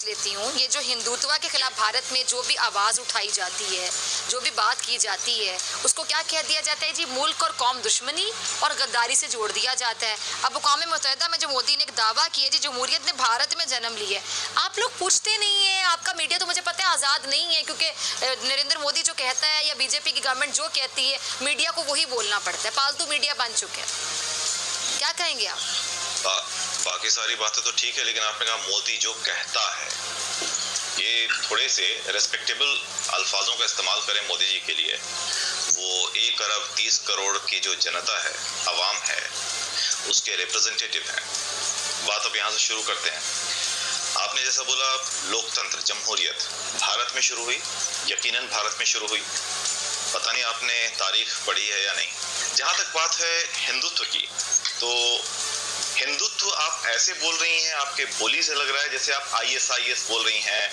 पूछ लेती हूँ, ये जो हिंदुत्व के खिलाफ भारत में जो भी आवाज़ उठाई जाती है, जो भी बात की जाती है, उसको क्या कह दिया जाता है जी? मुल्क और कौम दुश्मनी और गद्दारी से जोड़ दिया जाता है। अब अक़वाम मुत्तहिदा में जो मोदी ने एक दावा किया जी, जमहूरियत ने भारत में जन्म लिया है, आप लोग पूछते नहीं हैं। आपका मीडिया तो मुझे पता है आज़ाद नहीं है, क्योंकि नरेंद्र मोदी जो कहता है या बीजेपी की गवर्नमेंट जो कहती है, मीडिया को वही बोलना पड़ता है। पालतू मीडिया बन चुके हैं। क्या कहेंगे आप? बाकी सारी बातें तो ठीक है, लेकिन आपने कहा मोदी जो कहता है, ये थोड़े से रेस्पेक्टेबल अल्फाजों का इस्तेमाल करें मोदी जी के लिए। वो 1 अरब 30 करोड़ की जो जनता है, अवाम है, उसके रिप्रेजेंटेटिव हैं। बात अब यहाँ से शुरू करते हैं। आपने जैसा बोला, लोकतंत्र, जमहूरियत भारत में शुरू हुई, यकीनन भारत में शुरू हुई। पता नहीं आपने तारीख पढ़ी है या नहीं। जहाँ तक बात है हिंदुत्व की, तो हिंदुत्व आप ऐसे बोल रही हैं, आपके बोली से लग रहा है जैसे आप ISIS बोल रही हैं,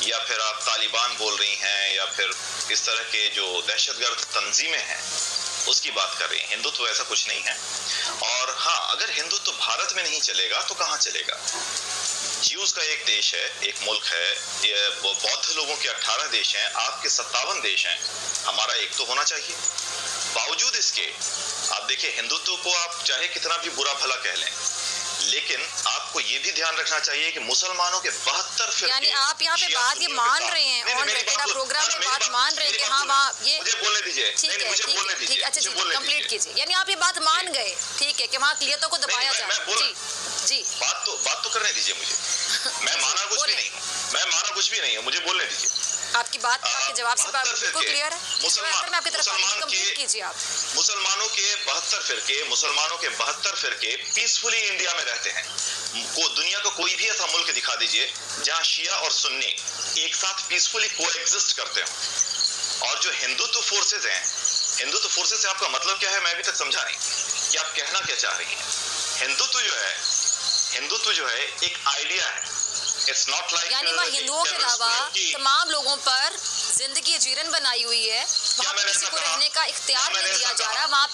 या फिर आप तालिबान बोल रही हैं, या फिर इस तरह के जो दहशतगर्द तंजीमें हैं उसकी बात कर रही हैं। हिंदुत्व ऐसा कुछ नहीं है। और हाँ, अगर हिंदुत्व भारत में नहीं चलेगा तो कहाँ चलेगा? ज्यूज का एक देश है, एक मुल्क है, ये बौद्ध लोगों के 18 देश हैं, आपके 57 देश हैं, हमारा एक तो होना चाहिए। बावजूद इसके आप देखिए, हिंदुत्व को आप चाहे कितना भी बुरा भला कह लें, लेकिन आपको ये भी ध्यान रखना चाहिए कि मुसलमानों के 72 फिरके, यानी आप यहाँ पे बात ये मान रहे हैं, ऑन रेकॉर्ड आप प्रोग्राम में बात मान रहे हैं कि हाँ वहाँ ये, मुझे बोलने दीजिए, ठीक है, ठीक है, अच्छा जी, कंप्लीट कीजिए। यानी आप ये बात मान गए, ठीक है, कि वहाँ अक़लियतों को दबाया जाए। जी, बात तो करने दीजिए मुझे। मैं माना कुछ भी नहीं हूँ, मुझे बोलने दीजिए। आपकी बात आपके जवाब से बिल्कुल क्लियर है। मुसलमानों के 72 फिरके पीसफुली इंडिया में रहते हैं। दुनिया का कोई भी ऐसा मुल्क दिखा दीजिए जहां शिया और सुन्नी एक साथ पीसफुली कोएग्जिस्ट करते हो। और जो हिंदुत्व फोर्सेज हैं, हिंदुत्व फोर्सेज से आपका मतलब क्या है, मैं अभी तक समझा नहीं कि आप कहना क्या चाह रही हैं। हिंदुत्व जो है एक आइडिया है। It's not like यानी वहाँ हिंदुओं के अलावा तमाम लोगों पर जिंदगी जीरन बनाई हुई है, वहाँ पे किसी को रहने का इख्तियार नहीं दिया जा रहा। वहाँ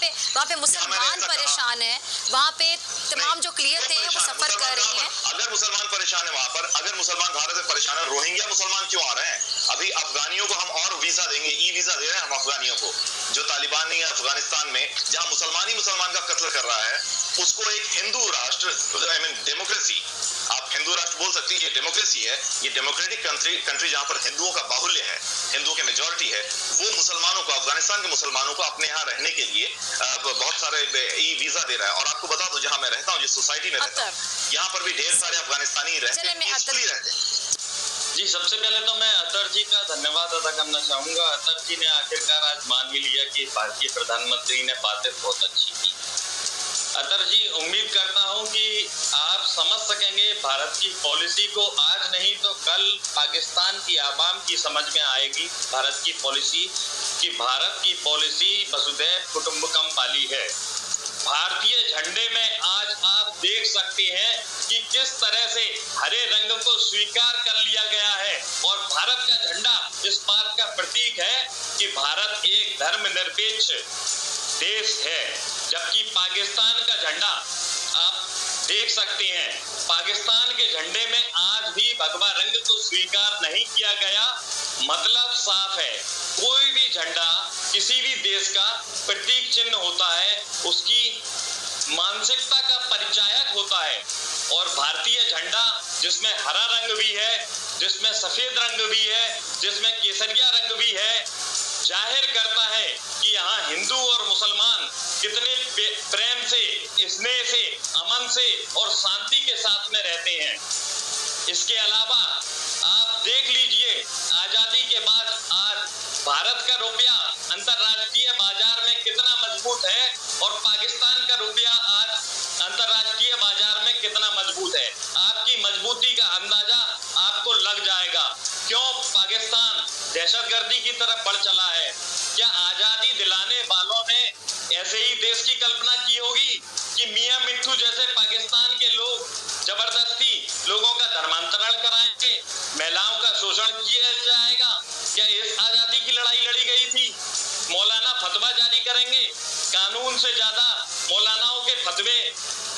पे मुसलमान परेशान है, वहाँ पे तमाम जो क्लियतें हैं वो सफर कर रही हैं। अगर मुसलमान परेशान है वहाँ पर, अगर मुसलमान भारत में परेशान है, रोहिंग्या मुसलमान क्यों आ रहे हैं? अभी अफगानियों को हम और वीजा देंगे, ई-वीजा दे रहे हैं हम अफगानियों को। जो तालिबान नहीं है अफगानिस्तान में, जहाँ मुसलमान ही मुसलमान का कत्ल कर रहा है, उसको एक हिंदू राष्ट्र, आई मीन डेमोक्रेसी, आप हिंदू राष्ट्र बोल सकती है, ये डेमोक्रेसी है, ये डेमोक्रेटिक कंट्री जहाँ पर हिंदुओं का बाहुल्य है, हिंदुओं की मेजॉरिटी है, वो मुसलमानों को, अफगानिस्तान के मुसलमानों को अपने यहाँ रहने के लिए बहुत सारे ई-वीजा दे रहा है। और आपको बता दो, जहाँ मैं रहता हूँ, जिस सोसाइटी में रहता हूँ, यहाँ पर भी ढेर सारे अफगानिस्तानी रहते हैं। जी, सबसे पहले तो मैं अतर जी का धन्यवाद अदा करना चाहूंगा। अतर जी ने आखिरकार आज मान भी लिया कि भारतीय प्रधानमंत्री ने बातें बहुत अच्छी की। अतर जी, उम्मीद करता हूं कि आप समझ सकेंगे भारत की पॉलिसी को। आज नहीं तो कल पाकिस्तान की आवाम की समझ में आएगी भारत की पॉलिसी, कि भारत की पॉलिसी वसुधैव कुटुंबकम वाली है। भारतीय झंडे में आज आप देख सकते हैं कि किस तरह से हरे रंग को स्वीकार कर लिया गया है, और भारत का झंडा इस बात का प्रतीक है कि भारत एक धर्मनिरपेक्ष देश है। जबकि पाकिस्तान का झंडा आप देख सकते हैं, पाकिस्तान के झंडे में आज भी भगवा रंग को स्वीकार नहीं किया गया। मतलब साफ है, कोई भी झंडा किसी भी देश का प्रतीक चिन्ह होता है, उसकी मानसिकता का परिचायक होता है। और भारतीय झंडा जिसमें हरा रंग भी है, जिसमें सफेद रंग भी है, जिसमें केसरिया रंग भी है, जाहिर करता है कि यहाँ हिंदू और मुसलमान कितने प्रेम से, स्नेह से, अमन से और शांति के साथ में रहते हैं। इसके अलावा आप देख लीजिए, आजादी के बाद आज भारत का रुपया अंतर्राष्ट्रीय बाजार में कितना मजबूत है, और पाकिस्तान का रुपया आज अंतर्राष्ट्रीय बाजार में कितना मजबूत है। आपकी मजबूती का अंदाजा आपको लग जाएगा क्यों पाकिस्तान दहशतगर्दी की तरफ बढ़ चला है। क्या आजादी दिलाने वालों ने ऐसे ही देश की कल्पना की होगी कि मियां मिट्ठू जैसे पाकिस्तान के लोग जबरदस्ती लोगों का धर्मांतरण कराएंगे, महिलाओं का शोषण किया जाएगा? क्या इस आजादी की लड़ाई लड़ी गई थी? मौलाना फतवा जारी करेंगे, कानून से ज्यादा मौलानाओं के फतवे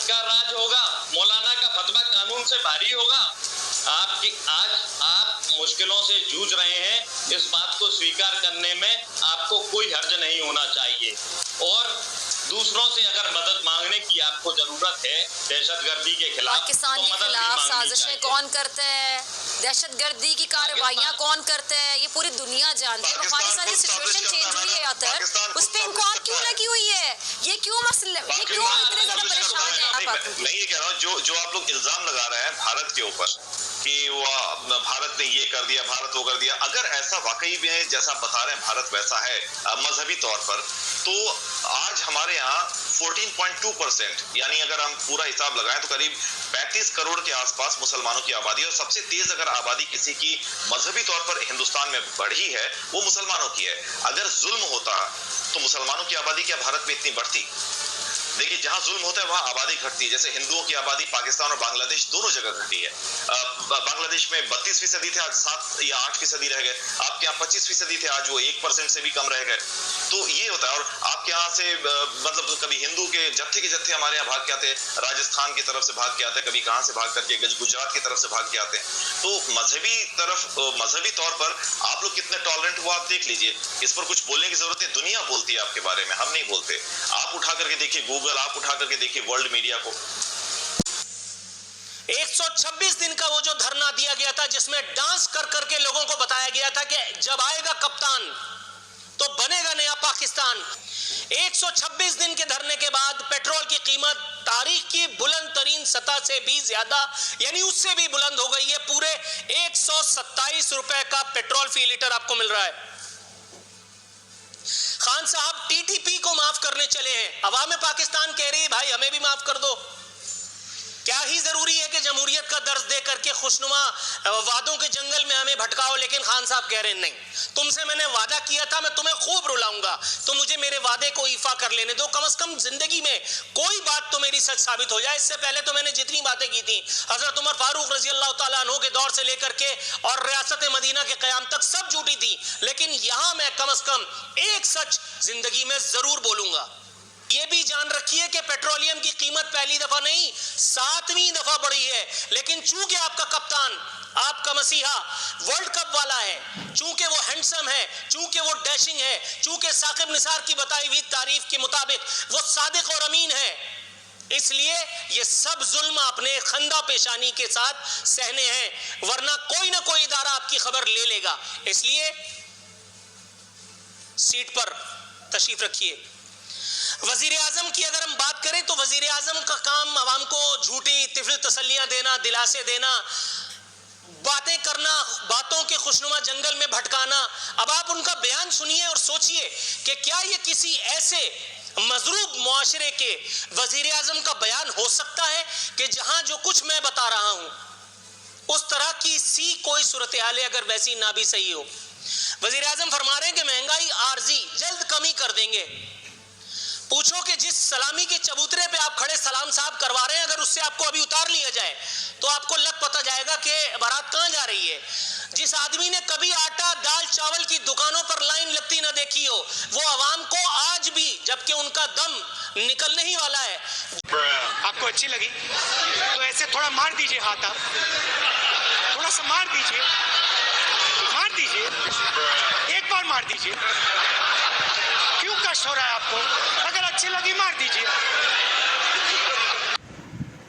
का राज होगा, मौलाना का फतवा कानून से भारी होगा। आज आप मुश्किलों से जूझ रहे हैं, इस बात को स्वीकार करने में आपको कोई हर्ज नहीं होना चाहिए। और दूसरों से अगर मदद मांगने की आपको जरूरत है दहशतगर्दी के खिलाफ, पाकिस्तान के खिलाफ साजिशें कौन करते हैं, दहशतगर्दी की कार्रवाइयां कौन करते हैं, ये पूरी दुनिया जानती है। अफगानिस्तान की सिचुएशन चेंज हुई है यातर, उस पर इंक्वायरी क्यों लगी हुई है, ये क्यों मसले, ये क्यों इतने ज्यादा परेशान है? मैं ये कह रहा हूँ, जो आप लोग इल्जाम लगा रहे हैं भारत के ऊपर कि वो भारत ने ये कर दिया, भारत वो कर दिया, अगर ऐसा वाकई में जैसा बता रहे हैं भारत वैसा है मजहबी तौर पर, तो आज हमारे यहाँ 14.2%, यानी अगर हम पूरा हिसाब लगाएं तो करीब 35 करोड़ के आसपास मुसलमानों की आबादी, और सबसे तेज अगर आबादी किसी की मजहबी तौर पर हिंदुस्तान में बढ़ी है वो मुसलमानों की है। अगर जुल्म होता तो मुसलमानों की आबादी क्या भारत में इतनी बढ़ती? देखिए, जहां जुल्म होता है वहां आबादी घटती है। जैसे हिंदुओं की आबादी पाकिस्तान और बांग्लादेश दोनों जगह घटी है। बांग्लादेश में 32% थे, आज 7 या 8% रह गए। आपके यहाँ 25% थे, आज वो 1% से भी कम रह गए। तो ये होता है। और आपके यहाँ से मतलब कभी हिंदू के जत्थे हमारे यहाँ भाग के आते हैं, राजस्थान की तरफ से भाग के आते हैं, कभी कहाँ से भाग करके गुजरात की तरफ से भाग के आते हैं। तो मजहबी तौर पर आप लोग कितने टॉलरेंट हो आप देख लीजिए। इस पर कुछ बोलने की जरूरत है, दुनिया बोलती है आपके बारे में, हम नहीं बोलते। आप उठा करके देखिए गूगल, आप उठा करके देखिए वर्ल्ड मीडिया को। 126 दिन का वो जो धरना दिया गया था, जिसमें डांस कर करके लोगों को बताया गया था कि जब आएगा कप्तान तो बनेगा नया पाकिस्तान। 126 दिन के धरने के बाद पेट्रोल की कीमत तारीख की बुलंद तरीन सतह से भी ज्यादा, यानी उससे भी बुलंद हो गई है। पूरे 127 रुपए का पेट्रोल फी लीटर आपको मिल रहा है। खान साहब टीटीपी को माफ करने चले हैं, अवाम पाकिस्तान कह रही है भाई हमें भी माफ कर दो। क्या ही जरूरी है कि जमहूरियत का दर्ज दे करके खुशनुमा वादों के जंगल में हमें भटकाओ, लेकिन खान साहब कह रहे हैं नहीं, तुमसे मैंने वादा किया था, मैं तुम्हें खूब रुलाऊंगा, तो मुझे मेरे वादे को ईफा कर लेने दो। कम से कम जिंदगी में कोई बात तो मेरी सच साबित हो जाए। इससे पहले तो मैंने जितनी बातें की थी हजरत उमर फारूक रजी अल्लाह तआला अन्हु के दौर से लेकर के और रियासत मदीना के क़याम तक सब झूठी थी, लेकिन यहां मैं कम से कम एक सच जिंदगी में जरूर बोलूंगा। ये भी जान रखिए कि पेट्रोलियम की कीमत पहली दफा नहीं 7वीं दफा बढ़ी है, लेकिन चूंकि आपका कप्तान, आपका मसीहा वर्ल्ड कप वाला है, चूंकि वो हैंडसम है, चूंकि वो डैशिंग है, चूंकि साकिब निसार की बताई हुई तारीफ के मुताबिक वो सादिक और अमीन है, इसलिए ये सब जुल्म अपने खंदा पेशानी के साथ सहने हैं, वरना कोई ना कोई इदारा आपकी खबर ले लेगा। इसलिए सीट पर तशरीफ रखिए। वजीर आजम की अगर हम बात करें तो वजीर आजम का काम आवाम को झूठी तिफिल तसल्लियां देना, दिलासे देना, बातें करना, बातों के खुशनुमा जंगल में भटकाना। अब आप उनका बयान सुनिए और सोचिए कि क्या ये किसी ऐसे मजरूब मुआशरे के वजीर आजम का बयान हो सकता है कि जहां जो कुछ मैं बता रहा हूं उस तरह की सी कोई सूरत हाल है, अगर वैसी ना भी सही हो। वजीर आजम फरमा रहे हैं कि महंगाई आर्जी जल्द कमी कर देंगे। पूछो कि जिस सलामी के चबूतरे पे आप खड़े सलाम साहब करवा रहे हैं, अगर उससे आपको अभी उतार लिया जाए तो आपको लग पता जाएगा कि बारात कहां जा रही है। जिस आदमी ने कभी आटा दाल चावल की दुकानों पर लाइन लगती ना देखी हो, वो आवाम को आज भी, जबकि उनका दम निकलने ही वाला है। आपको अच्छी लगी तो ऐसे थोड़ा मार दीजिए हाथ, आप थोड़ा सा मार दीजिए, एक बार मार दीजिए। क्यों कष्ट हो रहा है आपको? अगर अच्छी लगी मार दीजिए।